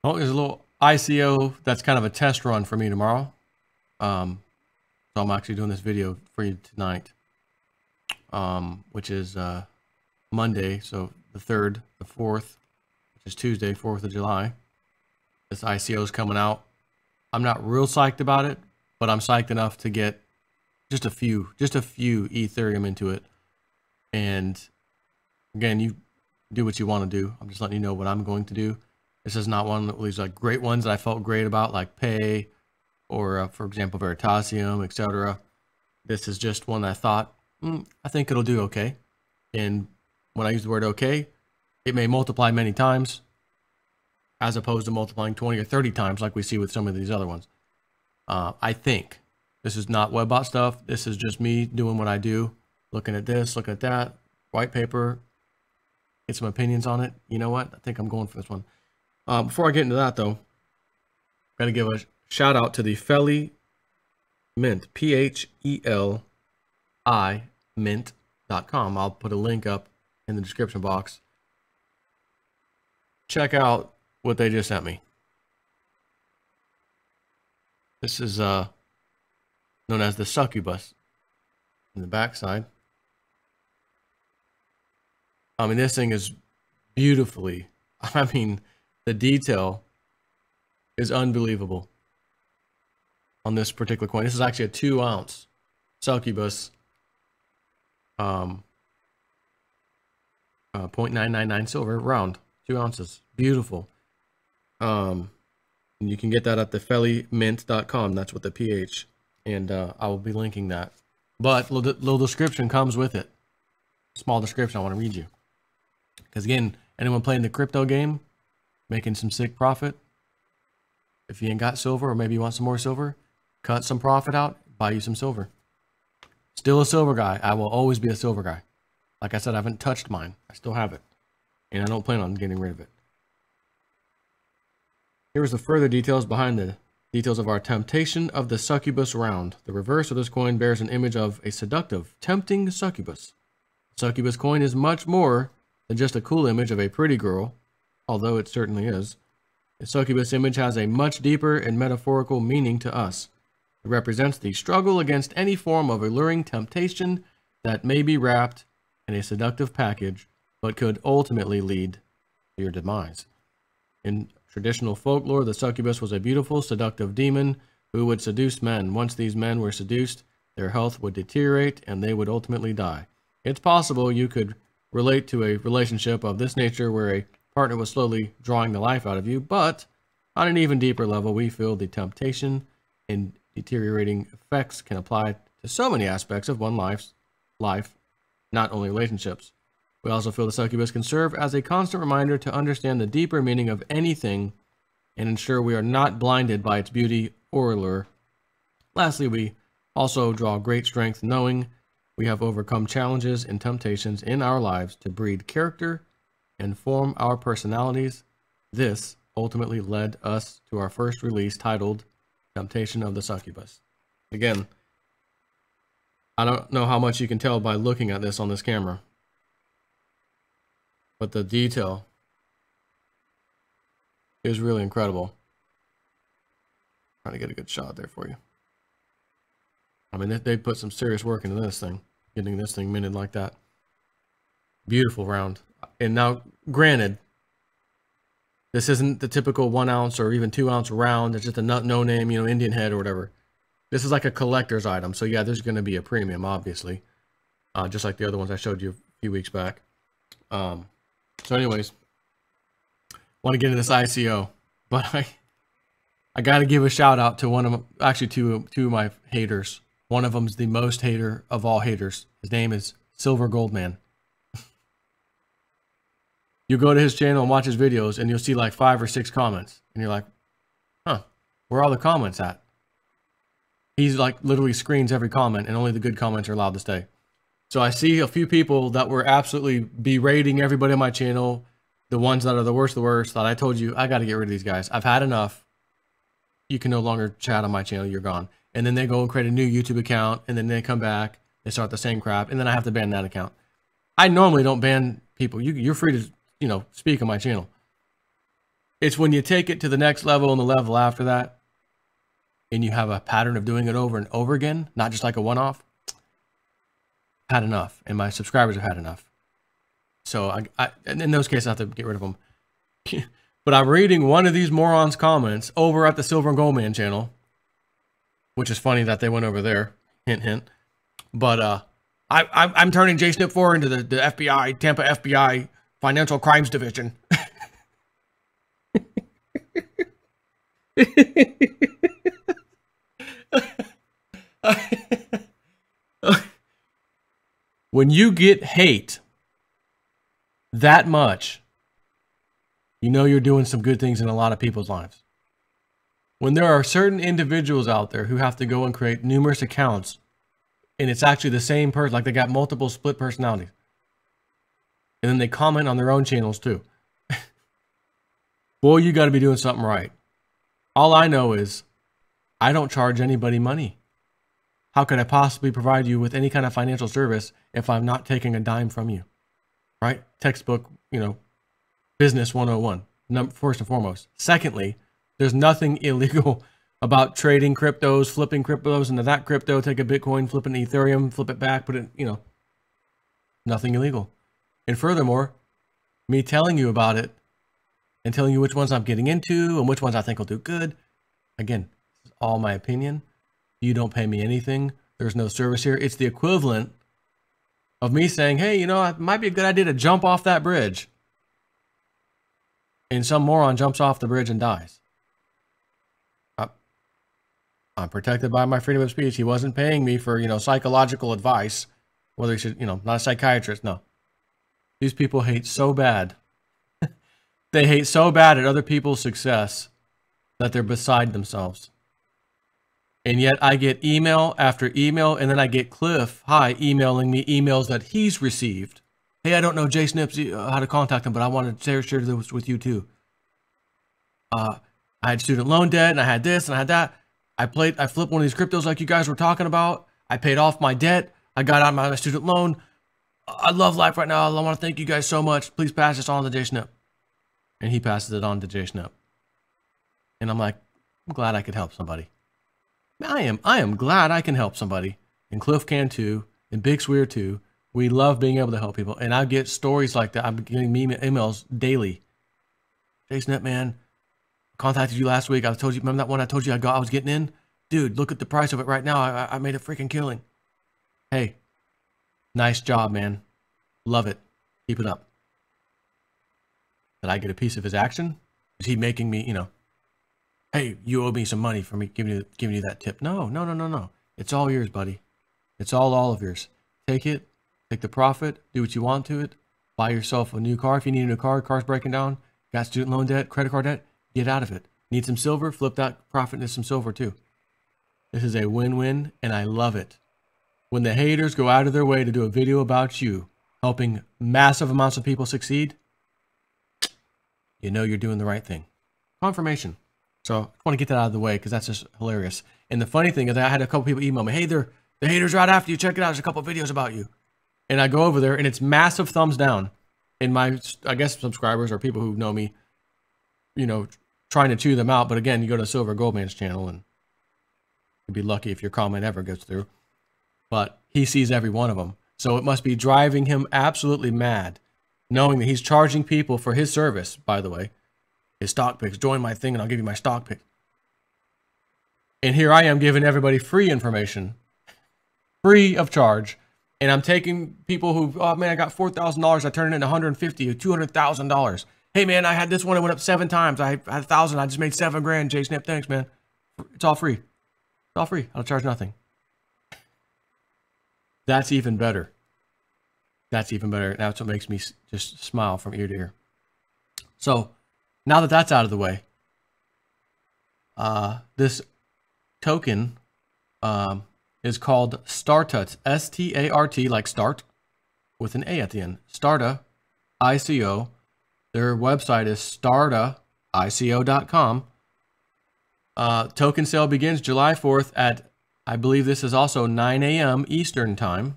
Oh, there's a little ICO that's kind of a test run for me tomorrow. So I'm actually doing this video for you tonight, which is Monday, so the 3rd, the 4th, which is Tuesday, 4th of July. This ICO is coming out. I'm not real psyched about it, but I'm psyched enough to get just a few Ethereum into it. And again, you do what you want to do. I'm just letting you know what I'm going to do. This is not one of these like great ones that I felt great about, like Pay or, for example, Veritasium, etc. This is just one that I thought, I think it'll do okay. And when I use the word okay, it may multiply many times as opposed to multiplying 20 or 30 times like we see with some of these other ones. I think this is not webbot stuff. This is just me doing what I do, looking at this, looking at that, white paper, get some opinions on it. You know what? I think I'm going for this one. Before I get into that, though, got to give a shout out to the Feli Mint, PHELI mint.com. I'll put a link up in the description box. Check out what they just sent me. This is known as the succubus in the backside. I mean, this thing is beautifully, I mean, the detail is unbelievable on this particular coin. This is actually a 2-ounce succubus, 0.999 silver round, 2 ounces. Beautiful. And you can get that at the felimint.com. That's with the PH. And I will be linking that. But little description comes with it. Small description I want to read you. Because again, anyone playing the crypto game, making some sick profit, if you ain't got silver or maybe you want some more silver, cut some profit out, buy you some silver. Still a silver guy. I will always be a silver guy. Like I said, I haven't touched mine. I still have it. And I don't plan on getting rid of it. Here's the further details behind the details of our temptation of the succubus round. The reverse of this coin bears an image of a seductive, tempting succubus. The succubus coin is much more than just a cool image of a pretty girl, although it certainly is. The succubus image has a much deeper and metaphorical meaning to us. It represents the struggle against any form of alluring temptation that may be wrapped in a seductive package, but could ultimately lead to your demise. In traditional folklore, the succubus was a beautiful, seductive demon who would seduce men. Once these men were seduced, their health would deteriorate and they would ultimately die. It's possible you could relate to a relationship of this nature where a partner was slowly drawing the life out of you, but on an even deeper level, we feel the temptation and deteriorating effects can apply to so many aspects of one's life, not only relationships. We also feel the succubus can serve as a constant reminder to understand the deeper meaning of anything and ensure we are not blinded by its beauty or allure. Lastly, we also draw great strength knowing we have overcome challenges and temptations in our lives to breed character and form our personalities. This ultimately led us to our first release titled Temptation of the Succubus. Again, I don't know how much you can tell by looking at this on this camera, but the detail is really incredible. Trying to get a good shot there for you. I mean, they put some serious work into this thing, getting this thing minted like that. Beautiful round. And now, granted, this isn't the typical 1 ounce or even 2 ounce round. It's just a no name, Indian head or whatever. This is like a collector's item. So yeah, there's going to be a premium, obviously. Just like the other ones I showed you a few weeks back. So anyways, want to get into this ICO, but I got to give a shout out to one of them, actually two of my haters. One of them's the most hater of all haters. His name is Silver Goldman. You go to his channel and watch his videos and you'll see like 5 or 6 comments and you're like, huh, where are all the comments at? He's like literally screens every comment and only the good comments are allowed to stay. So I see a few people that were absolutely berating everybody on my channel, the ones that are the worst, that I told you, I got to get rid of these guys. I've had enough. You can no longer chat on my channel. You're gone. And then they go and create a new YouTube account and then they come back, they start the same crap. And then I have to ban that account. I normally don't ban people. You're free to, speak on my channel. It's when you take it to the next level and the level after that, and you have a pattern of doing it over and over again, not just like a one-off. Had enough, and my subscribers have had enough. So I in those cases, I have to get rid of them. But I'm reading one of these morons' comments over at the Silver and Gold Man channel, which is funny that they went over there. Hint, hint. But I'm turning JSNIP4 into the FBI, Tampa FBI Financial Crimes Division. When you get hate that much, you know you're doing some good things in a lot of people's lives. When there are certain individuals out there who have to go and create numerous accounts, and it's actually the same person, like they got multiple split personalities, and then they comment on their own channels too. Boy, you got to be doing something right. All I know is I don't charge anybody money. How could I possibly provide you with any kind of financial service if I'm not taking a dime from you? Right? Textbook, business 101, first and foremost. Secondly, there's nothing illegal about trading cryptos, flipping cryptos into that crypto, take a Bitcoin, flip an Ethereum, flip it back, put it, nothing illegal. And furthermore, me telling you about it and telling you which ones I'm getting into and which ones I think will do good. Again, this is all my opinion. You don't pay me anything. There's no service here. It's the equivalent of me saying, hey, it might be a good idea to jump off that bridge. And some moron jumps off the bridge and dies. I'm protected by my freedom of speech. He wasn't paying me for, psychological advice. Whether he should, not a psychiatrist. No. These people hate so bad. They hate so bad at other people's success that they're beside themselves. And yet I get email after email, and then I get Cliff emailing me emails that he's received. Hey, I don't know Jay Snips how to contact him, but I wanted to share this with you too. I had student loan debt, and I had this, and I had that. I flipped one of these cryptos like you guys were talking about. I paid off my debt. I got out of my student loan. I love life right now. I want to thank you guys so much. Please pass this on to Jay Snip. And he passes it on to Jay Snip. And I'm like, I'm glad I could help somebody. I am glad I can help somebody. And Cliff can too. And Big Swear too. We love being able to help people. And I get stories like that. I'm getting emails daily. Jay Snip, man, contacted you last week. I told you, remember that one I told you I was getting in? Dude, look at the price of it right now. I made a freaking killing. Hey, nice job, man. Love it. Keep it up. Did I get a piece of his action? Is he making me, hey, you owe me some money for me giving you that tip? No. It's all yours, buddy. It's all of yours. Take it. Take the profit. Do what you want to it. Buy yourself a new car. If you need a new car, car's breaking down. Got student loan debt, credit card debt. Get out of it. Need some silver? Flip that profit into some silver too. This is a win-win, and I love it. When the haters go out of their way to do a video about you, helping massive amounts of people succeed, you know you're doing the right thing. Confirmation. So I want to get that out of the way because that's just hilarious. And the funny thing is I had a couple people email me, hey, the haters are out after you. Check it out. There's a couple videos about you. And I go over there, and it's massive thumbs down. And my, I guess, subscribers or people who know me, trying to chew them out. But again, you go to Silver Goldman's channel, and you'd be lucky if your comment ever goes through. But he sees every one of them. So it must be driving him absolutely mad, knowing that he's charging people for his service, by the way. His stock picks. Join my thing, and I'll give you my stock pick. And here I am giving everybody free information, free of charge. And I'm taking people who, oh man, I got $4,000. I turned it into $150,000 or $200,000. Hey man, I had this one. It went up 7 times. I had 1,000. I just made $7,000. Jay Snip, thanks, man. It's all free. It's all free. I'll charge nothing. That's even better. That's even better. That's what makes me just smile from ear to ear. So now that that's out of the way, this token is called Starta, S-T-A-R-T, like start, with an A at the end. Starta ICO. Their website is startaico.com. Token sale begins July 4th at, I believe this is also 9 a.m. Eastern time.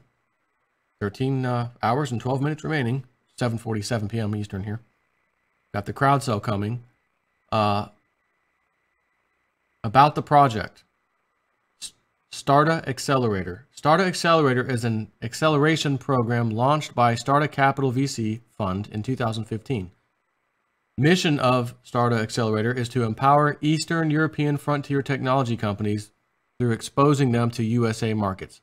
13 hours and 12 minutes remaining. 7:47 p.m. Eastern here. Got the crowd sale coming. About the project. Starta Accelerator. Starta Accelerator is an acceleration program launched by Starta Capital VC Fund in 2015. Mission of Starta Accelerator is to empower Eastern European frontier technology companies through exposing them to USA markets.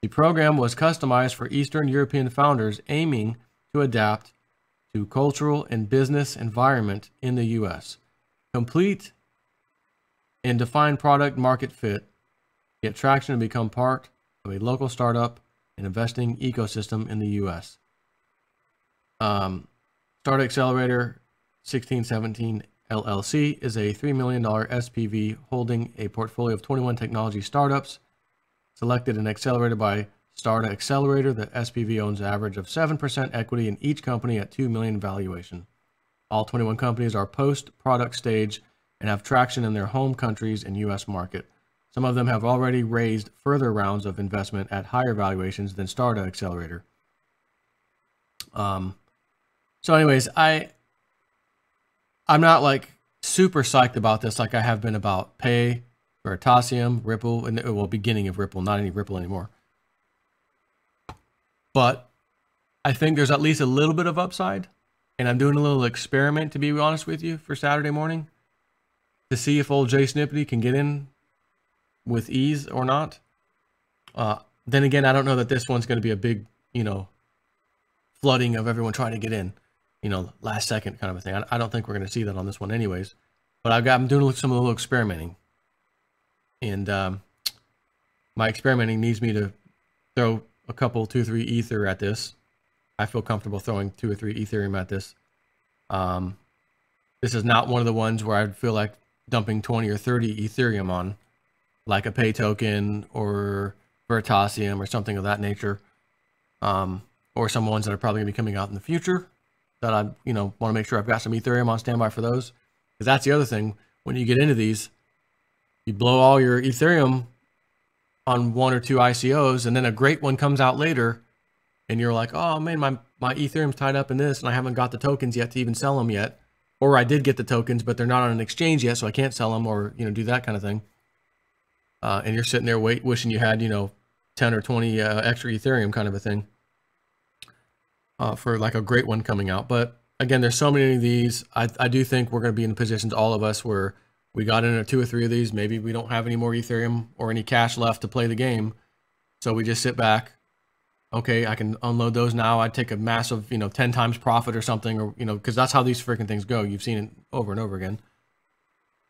The program was customized for Eastern European founders aiming to adapt to cultural and business environment in the US. Complete and define product market fit, get traction and become part of a local startup and investing ecosystem in the US. Starta Accelerator 1617 LLC is a $3 million SPV holding a portfolio of 21 technology startups. Selected and accelerated by Starta Accelerator, the SPV owns an average of 7% equity in each company at $2 million valuation. All 21 companies are post-product stage and have traction in their home countries and US market. Some of them have already raised further rounds of investment at higher valuations than Starta Accelerator. So anyways, I'm not like super psyched about this like I have been about Pay, Veritasium, Ripple, and well, beginning of Ripple, not any Ripple anymore. But I think there's at least a little bit of upside, and I'm doing a little experiment, to be honest with you, for Saturday morning to see if old Jay Snippety can get in with ease or not. Then again, I don't know that this one's going to be a big, flooding of everyone trying to get in, last second kind of a thing. I don't think we're going to see that on this one anyways. But I'm doing some little experimenting. And my experimenting needs me to throw a couple, 2 or 3 Ether at this. I feel comfortable throwing 2 or 3 Ethereum at this. This is not one of the ones where I feel like dumping 20 or 30 Ethereum on, like a Pay token or Veritasium or something of that nature, or some ones that are probably going to be coming out in the future that I, want to make sure I've got some Ethereum on standby for those. Because that's the other thing. When you get into these, you blow all your Ethereum on 1 or 2 ICOs, and then a great one comes out later, and you're like, oh man, my Ethereum's tied up in this, and I haven't got the tokens yet to even sell them yet. Or I did get the tokens, but they're not on an exchange yet, so I can't sell them, or do that kind of thing. And you're sitting there wishing you had 10 or 20 extra Ethereum kind of a thing for like a great one coming out. But again, there's so many of these. I do think we're going to be in positions, all of us, where we got into 2 or 3 of these. Maybe we don't have any more Ethereum or any cash left to play the game. So we just sit back. Okay, I can unload those now. I'd take a massive, 10 times profit or something, or, because that's how these freaking things go. You've seen it over and over again.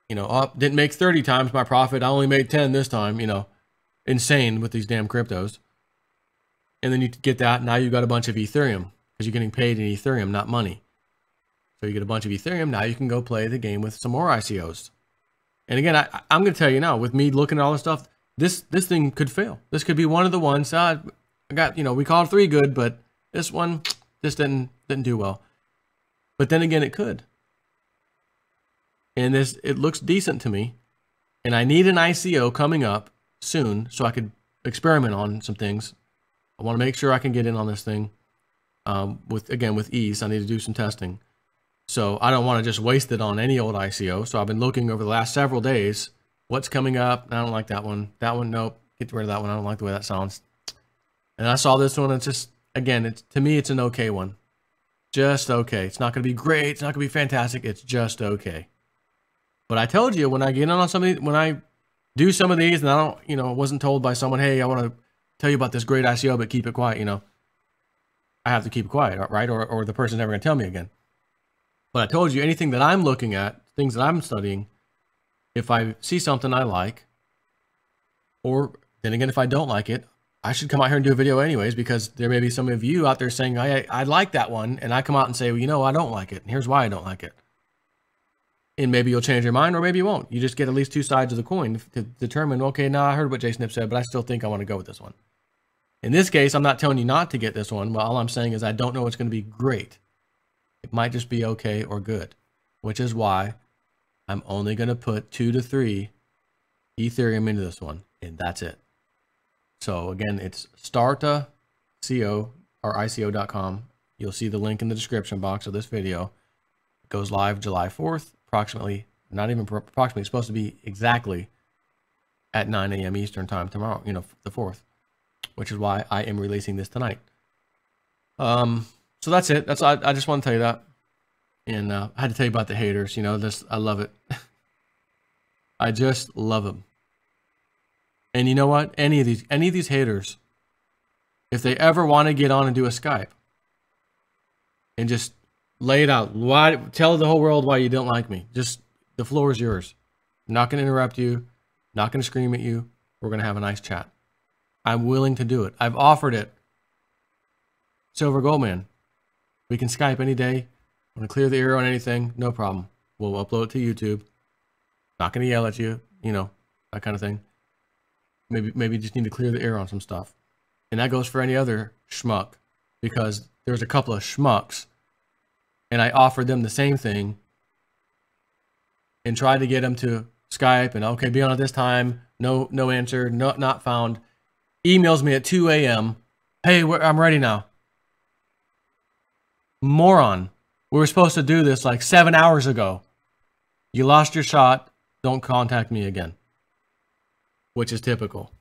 Didn't make 30 times my profit. I only made 10 this time, insane with these damn cryptos. And then you get that. Now you've got a bunch of Ethereum because you're getting paid in Ethereum, not money. So you get a bunch of Ethereum. Now you can go play the game with some more ICOs. And again, I'm going to tell you now, with me looking at all this stuff, this thing could fail. This could be one of the ones. I got, we called 3 good, but this one just didn't do well. But then again, it could. And it looks decent to me. And I need an ICO coming up soon so I could experiment on some things. I want to make sure I can get in on this thing with ease. I need to do some testing. So I don't want to just waste it on any old ICO. So I've been looking over the last several days. What's coming up? I don't like that one. That one, nope. Get rid of that one. I don't like the way that sounds. And I saw this one. It's just, again, to me, it's an okay one. Just okay. It's not going to be great. It's not going to be fantastic. It's just okay. But I told you, when I get in on something, when I do some of these and I don't, wasn't told by someone, hey, I want to tell you about this great ICO, but keep it quiet, I have to keep it quiet, right? Or the person's never going to tell me again. But I told you, anything that I'm looking at, things that I'm studying, if I see something I like, or then again, if I don't like it, I should come out here and do a video anyways, because there may be some of you out there saying, I like that one. And I come out and say, well, I don't like it. And here's why I don't like it. And maybe you'll change your mind, or maybe you won't. You just get at least 2 sides of the coin to determine, okay, now I heard what Jay Snip said, but I still think I want to go with this one. In this case, I'm not telling you not to get this one. Well, all I'm saying is I don't know it's going to be great. It might just be okay or good, which is why I'm only going to put 2 to 3 Ethereum into this one, and that's it. So again, it's Starta ICO or ICO.com. You'll see the link in the description box of this video. It goes live July 4th, approximately Not even approximately. It's supposed to be exactly at 9 a.m. Eastern time tomorrow, you know, the 4th, which is why I am releasing this tonight. So that's it. I just want to tell you that. And I had to tell you about the haters, you know, I love it. I just love them. And you know what? Any of these haters, if they ever want to get on and do a Skype and just lay it out, tell the whole world why you don't like me. Just, the floor is yours. I'm not going to interrupt you. Not going to scream at you. We're going to have a nice chat. I'm willing to do it. I've offered it. Silver Goldman, we can Skype any day. Want to clear the air on anything? No problem. We'll upload it to YouTube. Not going to yell at you, you know, that kind of thing. Maybe just need to clear the air on some stuff. And that goes for any other schmuck, because there's a couple of schmucks and I offered them the same thing and tried to get them to Skype and, okay, be on at this time. No answer, not found. Emails me at 2 a.m. Hey, I'm ready now. Moron. We were supposed to do this like 7 hours ago. You lost your shot. Don't contact me again. Which is typical.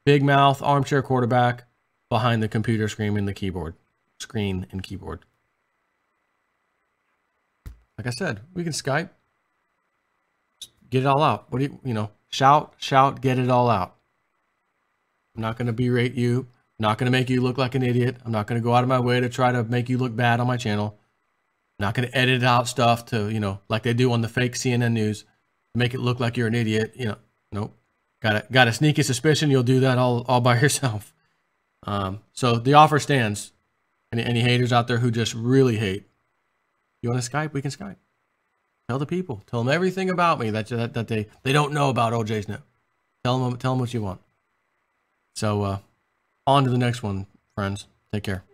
Big mouth, armchair quarterback, behind the computer screen and keyboard. Like I said, we can Skype. Get it all out. What do you know, shout, get it all out. I'm not going to berate you. I'm not going to make you look like an idiot. I'm not going to go out of my way to try to make you look bad on my channel. I'm not going to edit out stuff to, you know, like they do on the fake CNN news, make it look like you're an idiot. You know, nope. Got a sneaky suspicion you'll do that all by yourself. So the offer stands. Any haters out there who just really hate, you want to Skype? We can Skype. Tell the people. Tell them everything about me that they don't know about OJ's Net. Tell them what you want. So on to the next one, friends. Take care.